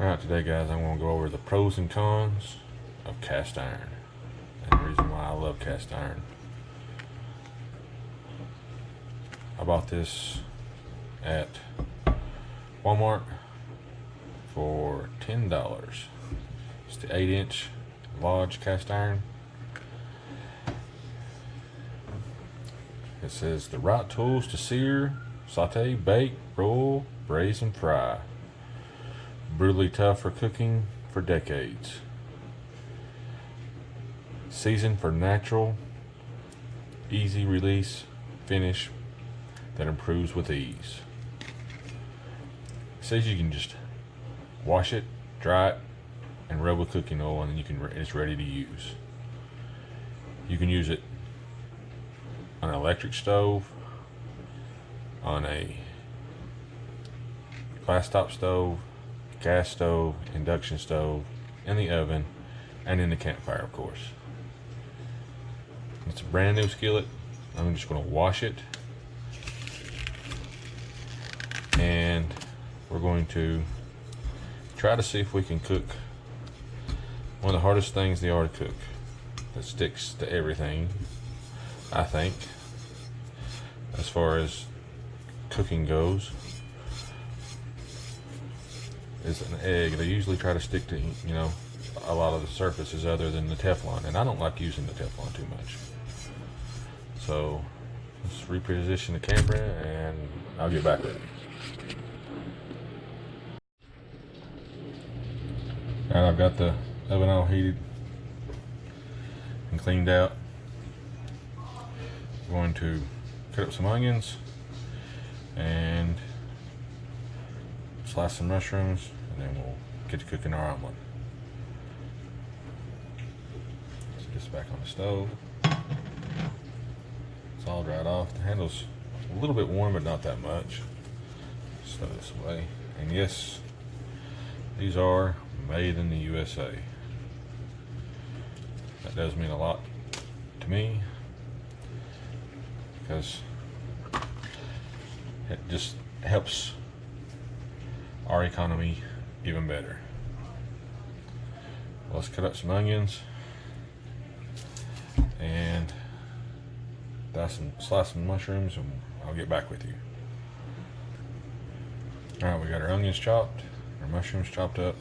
Alright, today guys, I'm going to go over the pros and cons of cast iron and the reason why I love cast iron. I bought this at Walmart for $10. It's the 8-inch Lodge cast iron. It says the right tools to sear, saute, bake, roll, braise, and fry. Brutally tough for cooking for decades. Seasoned for natural, easy release finish that improves with ease. It says you can just wash it, dry it, and rub with cooking oil, and then it's ready to use. You can use it on an electric stove, on a glass top stove, gas stove, induction stove, in the oven, and in the campfire, of course. It's a brand new skillet. I'm just going to wash it, and we're going to try to see if we can cook one of the hardest things there are to cook, that sticks to everything, I think, as far as cooking goes, is an egg. They usually try to stick to, a lot of the surfaces other than the Teflon, and I don't like using the Teflon too much. So let's reposition the camera and I'll get back with it. Alright, I've got the oven all heated and cleaned out. I'm going to cut up some onions and slice some mushrooms, and then we'll get to cooking our omelet. So this back on the stove. It's all dried off. The handle's a little bit warm, but not that much. Just throw this away. And yes, these are made in the USA. That does mean a lot to me, because it just helps our economy even better. Let's cut up some onions and slice some mushrooms, and I'll get back with you. Alright, we got our onions chopped, our mushrooms chopped up.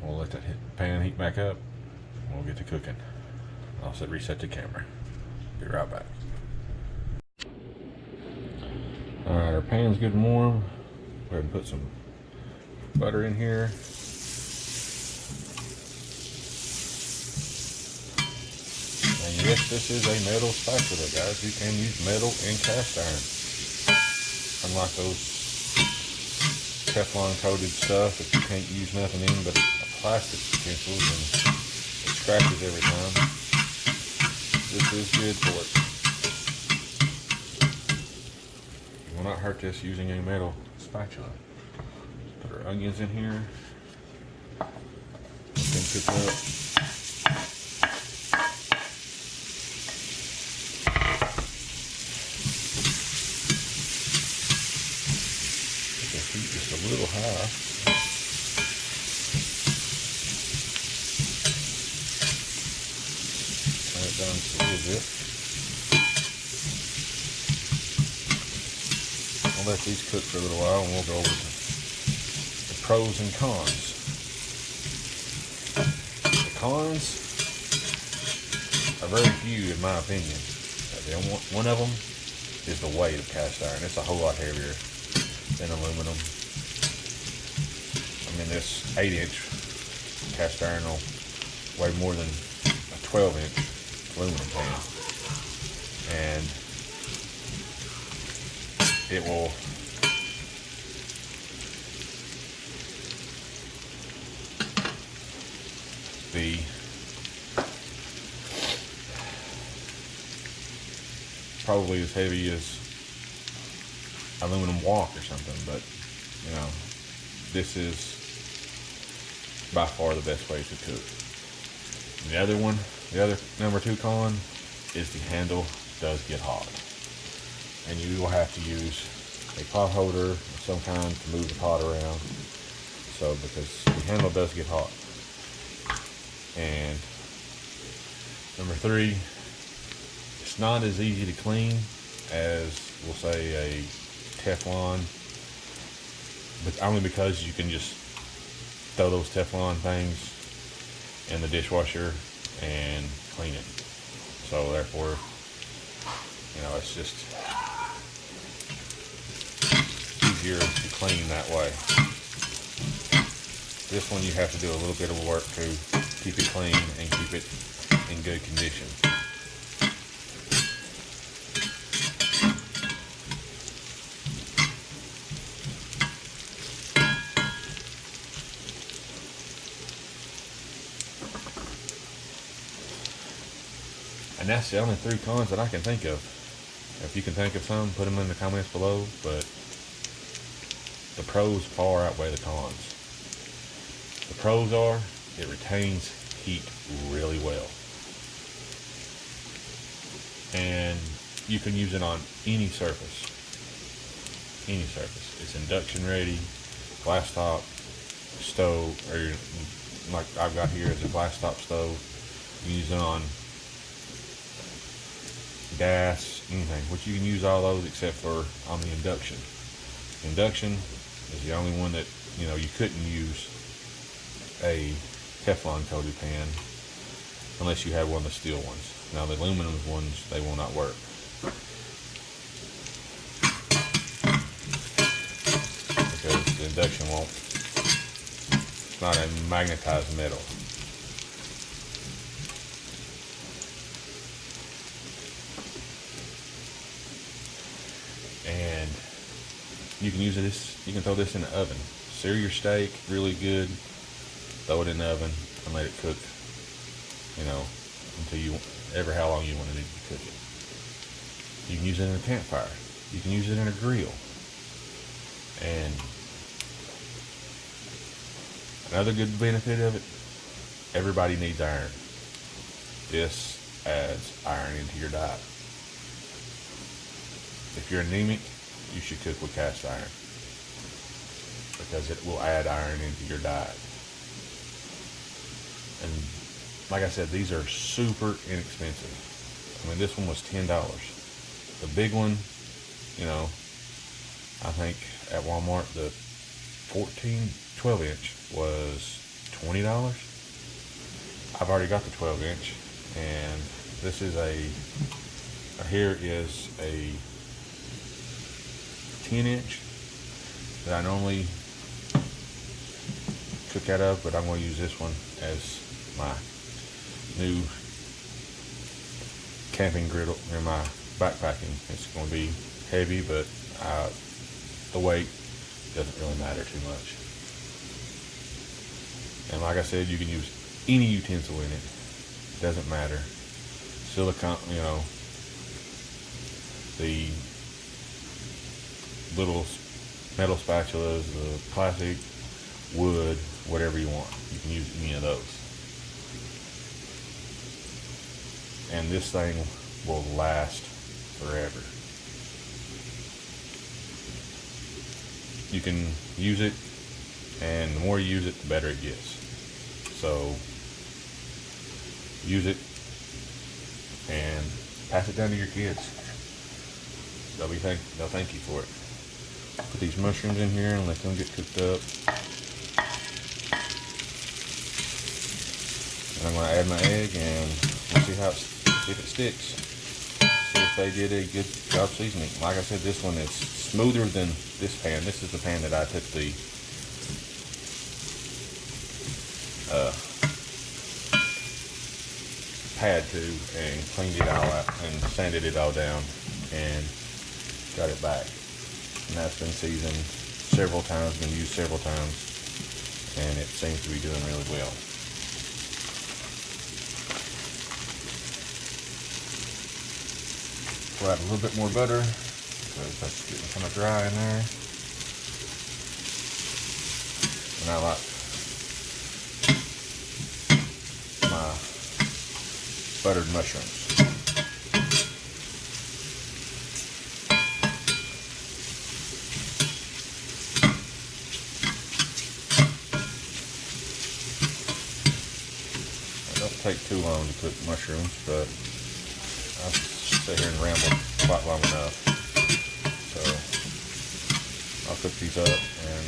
We'll let that pan heat back up, and we'll get to cooking. I'll reset the camera. Be right back. Alright, our pan's good and warm. Go ahead and put some butter in here. And yes, this is a metal spatula, guys. You can use metal and cast iron. Unlike those Teflon coated stuff that you can't use nothing in but plastic utensils, and it scratches every time. This is good for it. You will not hurt this using a metal spatula. Put our onions in here. Let them cook up. Put the heat just a little high. Turn it down just a little bit. I'll let these cook for a little while, and we'll go over the pros and cons. The cons are very few, in my opinion. One of them is the weight of cast iron. It's a whole lot heavier than aluminum. I mean, this 8-inch cast iron will weigh more than a 12-inch aluminum pan, and it will be probably as heavy as aluminum wok or something, but this is by far the best way to cook. The other number 2 con is the handle does get hot, and you will have to use a pot holder of some kind to move the pot around. So because the handle does get hot. And number 3, it's not as easy to clean as, we'll say, a Teflon, but only because you can just throw those Teflon things in the dishwasher and clean it. So therefore, it's just easier to clean that way. This one you have to do a little bit of work to keep it clean and keep it in good condition. And that's the only 3 cons that I can think of. If you can think of some, put them in the comments below, but the pros far outweigh the cons. The pros are, it retains heat really well. And you can use it on any surface. Any surface. It's induction ready, glass top, stove, or like I've got here is a glass top stove. You can use it on gas, anything, which you can use all those except for on the induction. Induction is the only one that you couldn't use a Teflon coated pan unless you have one of the steel ones. Now the aluminum ones, they will not work. Because the induction won't, it's not a magnetized metal. And you can use this, you can throw this in the oven. Sear your steak really good, throw it in the oven and let it cook, until how long you want it to cook it. You can use it in a campfire. You can use it in a grill. And another good benefit of it, everybody needs iron. This adds iron into your diet. If you're anemic, you should cook with cast iron because it will add iron into your diet. And like I said, these are super inexpensive. I mean, this one was $10. The big one, I think at Walmart, the 12 inch was $20. I've already got the 12 inch, and this is here is a 10 inch that I normally cook out of, but I'm going to use this one as my new camping griddle in my backpacking. It's going to be heavy, but the weight doesn't really matter too much. And like I said, you can use any utensil in it. It doesn't matter. Silicone, the little metal spatulas, the plastic, wood, whatever you want. You can use any of those. And this thing will last forever. You can use it, and the more you use it, the better it gets. So use it and pass it down to your kids. They'll thank you for it. Put these mushrooms in here and let them get cooked up. And I'm going to add my egg, and we'll see if it sticks. See if they did a good job seasoning. Like I said, this one is smoother than this pan. This is the pan that I took the pad to and cleaned it all out and sanded it all down and got it back. And that's been seasoned several times, been used several times, and it seems to be doing really well. We'll add a little bit more butter because that's getting kind of dry in there. And I like my buttered mushrooms. take too long to cook mushrooms, but I'll sit here and ramble quite long enough. So I'll cook these up and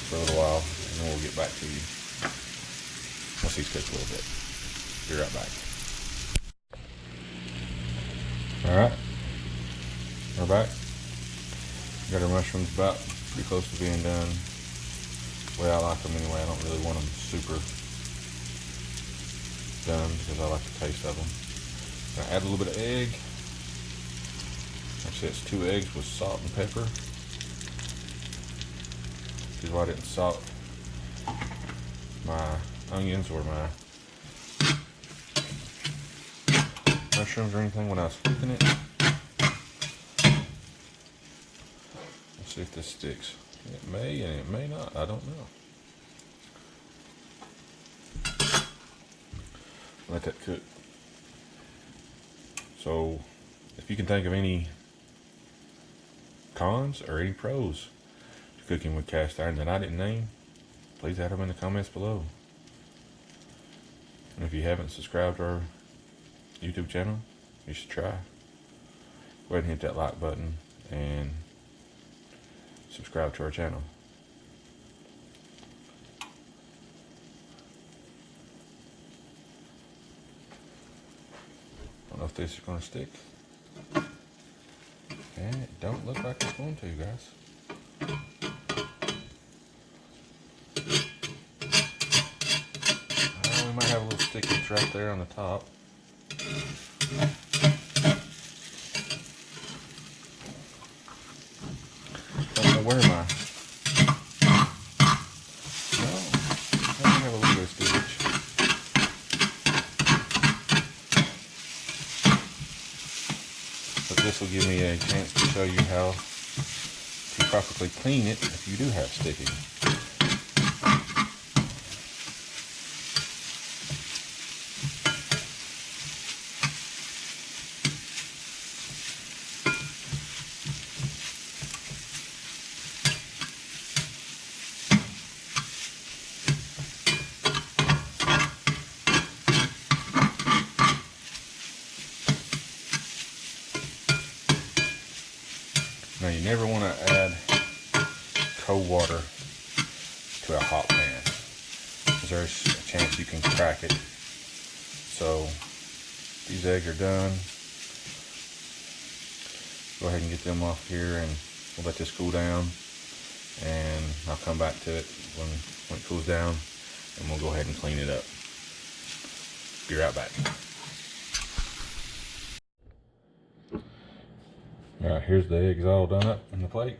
for a little while, and then we'll get back to you once these cook a little bit. Be right back. Alright, we're back. Got our mushrooms about pretty close to being done. The way I like them anyway, I don't really want them super done because I like the taste of them. Gonna add a little bit of egg. Actually, it's 2 eggs with salt and pepper. This is why I didn't salt my onions or my mushrooms or anything when I was cooking it. Let's see if this sticks. It may and it may not, I don't know. Let that cook. So, if you can think of any cons or any pros to cooking with cast iron that I didn't name, please add them in the comments below. And if you haven't subscribed to our YouTube channel, you should try. Go ahead and hit that like button and subscribe to our channel. I don't know if this is going to stick. And it don't look like it's going to, guys. We might have a little stickage right there on the top. Don't know where my... No, I have a little bit of stickage. But this will give me a chance to show you how to properly clean it if you do have sticking. Now you never want to add cold water to a hot pan, because there's a chance you can crack it. So these eggs are done. Go ahead and get them off here, and we'll let this cool down, and I'll come back to it when it cools down, and we'll go ahead and clean it up. Be right back. Alright, here's the eggs all done up in the plate.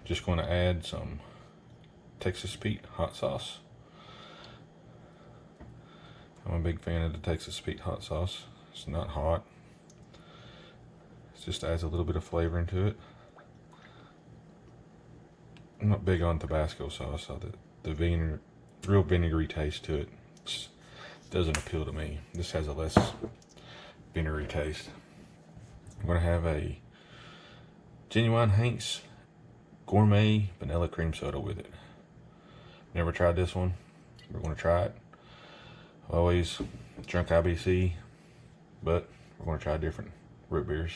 Just going to add some Texas Pete hot sauce. I'm a big fan of the Texas Pete hot sauce. It's not hot. It just adds a little bit of flavor into it. I'm not big on Tabasco sauce, so the real vinegary taste to it just doesn't appeal to me. This has a less vinegary taste. I'm going to have a genuine Hank's gourmet vanilla cream soda with it. Never tried this one. We're going to try it. I've always drunk IBC, but we're going to try different root beers.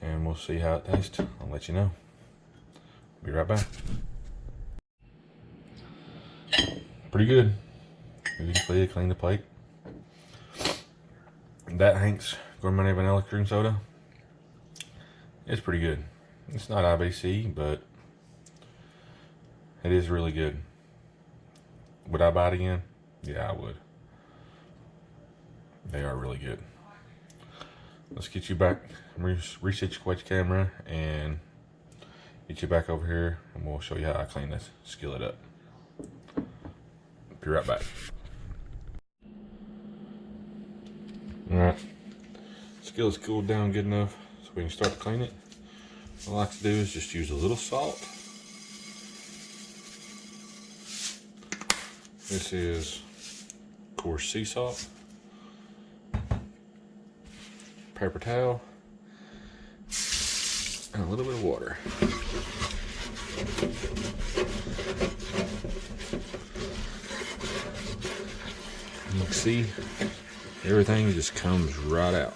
And we'll see how it tastes. I'll let you know. Be right back. Pretty good. You can clean the plate. That Hank's gourmet vanilla cream soda, it's pretty good. It's not IBC, but it is really good. Would I buy it again? Yeah, I would. They are really good. Let's get you back, reset your camera, and get you back over here, and we'll show you how I clean this skillet up. Be right back. Alright, skillet's cooled down good enough so we can start to clean it. What I like to do is just use a little salt. This is, of course, sea salt. Paper towel. And a little bit of water. see, everything just comes right out.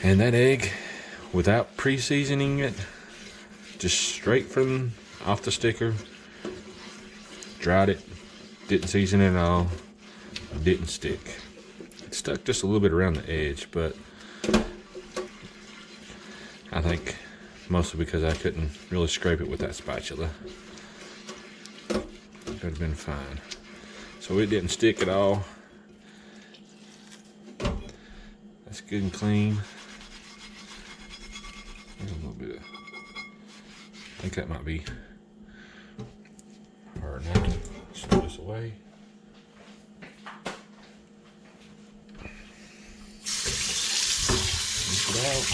And that egg, without pre-seasoning it, just straight from off the sticker, dried it, didn't season it at all, didn't stick. It stuck just a little bit around the edge, but I think mostly because I couldn't really scrape it with that spatula. Could have been fine. So it didn't stick at all. That's good and clean. There's a little bit of, I think that might be hard now. Let's throw this away. Rinse it out.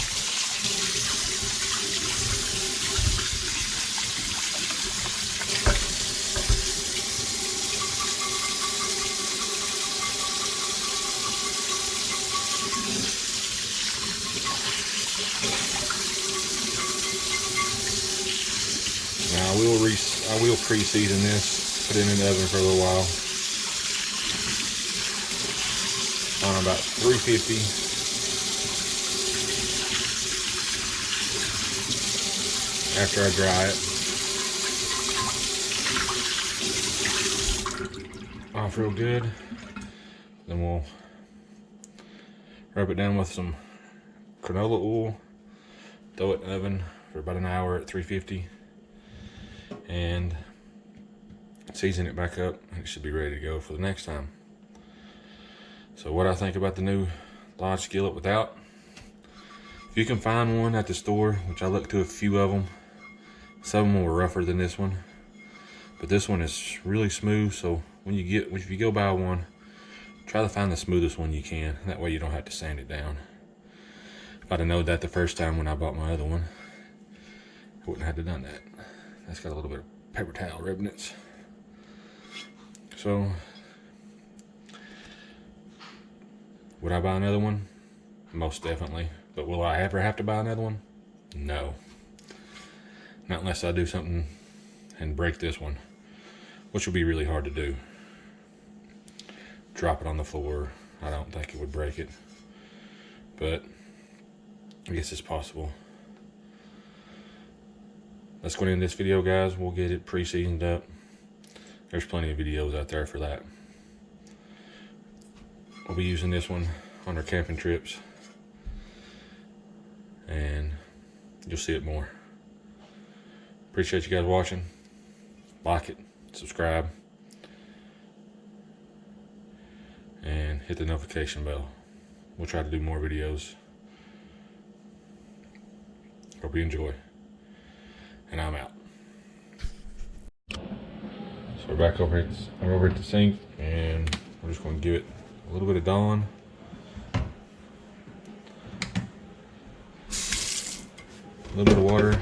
Now I will pre-season this, put it in the oven for a little while on about 350. After I dry it off real good, then we'll rub it down with some canola oil, throw it in the oven for about an hour at 350. And season it back up, and it should be ready to go for the next time. So what I think about the new Lodge skillet without, if you can find one at the store, which I looked to a few of them, some of them were rougher than this one, but this one is really smooth. So if you go buy one, try to find the smoothest one you can. That way you don't have to sand it down. If I'd have known that the first time when I bought my other one, I wouldn't have had to done that. That's got a little bit of paper towel remnants. So, would I buy another one? Most definitely. But will I ever have to buy another one? No. Not unless I do something and break this one, which would be really hard to do. Drop it on the floor. I don't think it would break it, but I guess it's possible. That's going to end this video, guys. We'll get it pre-seasoned up. There's plenty of videos out there for that. We'll be using this one on our camping trips, and you'll see it more. Appreciate you guys watching. Like it, subscribe, and hit the notification bell. We'll try to do more videos. Hope you enjoy. And I'm out. So we're back over at the sink, and we're just going to give it a little bit of Dawn. A little bit of water.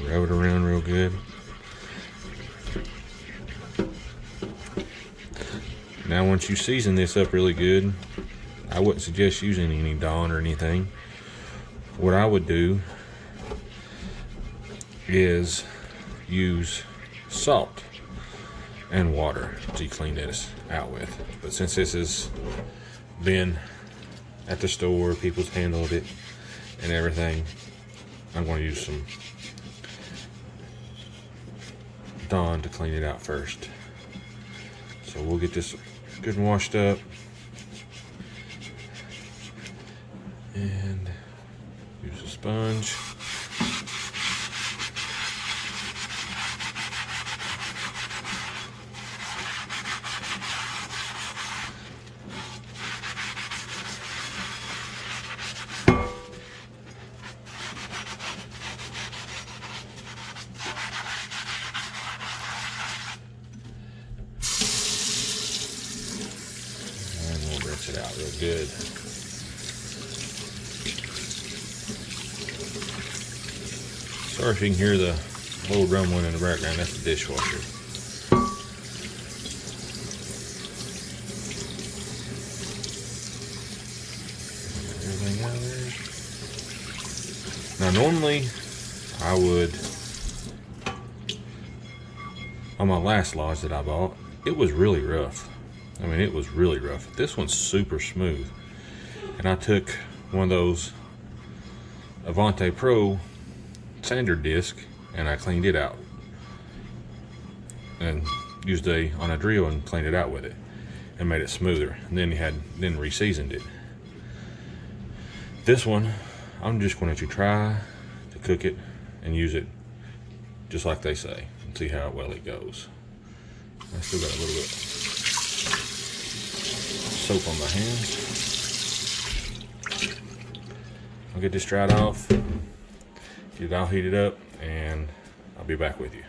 Rub it around real good. Now once you season this up really good, I wouldn't suggest using any Dawn or anything. What I would do is use salt and water to clean this out with. But since this has been at the store, people's handled it and everything, I'm going to use some Dawn to clean it out first. So we'll get this good and washed up, and use a sponge. Rinse it out real good. Sorry if you can hear the little rumbling in the background. That's the dishwasher. Everything out of there. Now normally I would, on my last Lodge that I bought, it was really rough. I mean, it was really rough. This one's super smooth. And I took one of those Avante Pro sander disc and I cleaned it out. And used on a drill and cleaned it out with it and made it smoother. And then re-seasoned it. This one, I'm just going to try to cook it and use it just like they say and see how well it goes. I still got a little bit of soap on my hands. I'll get this dried off, get it all heated up, and I'll be back with you.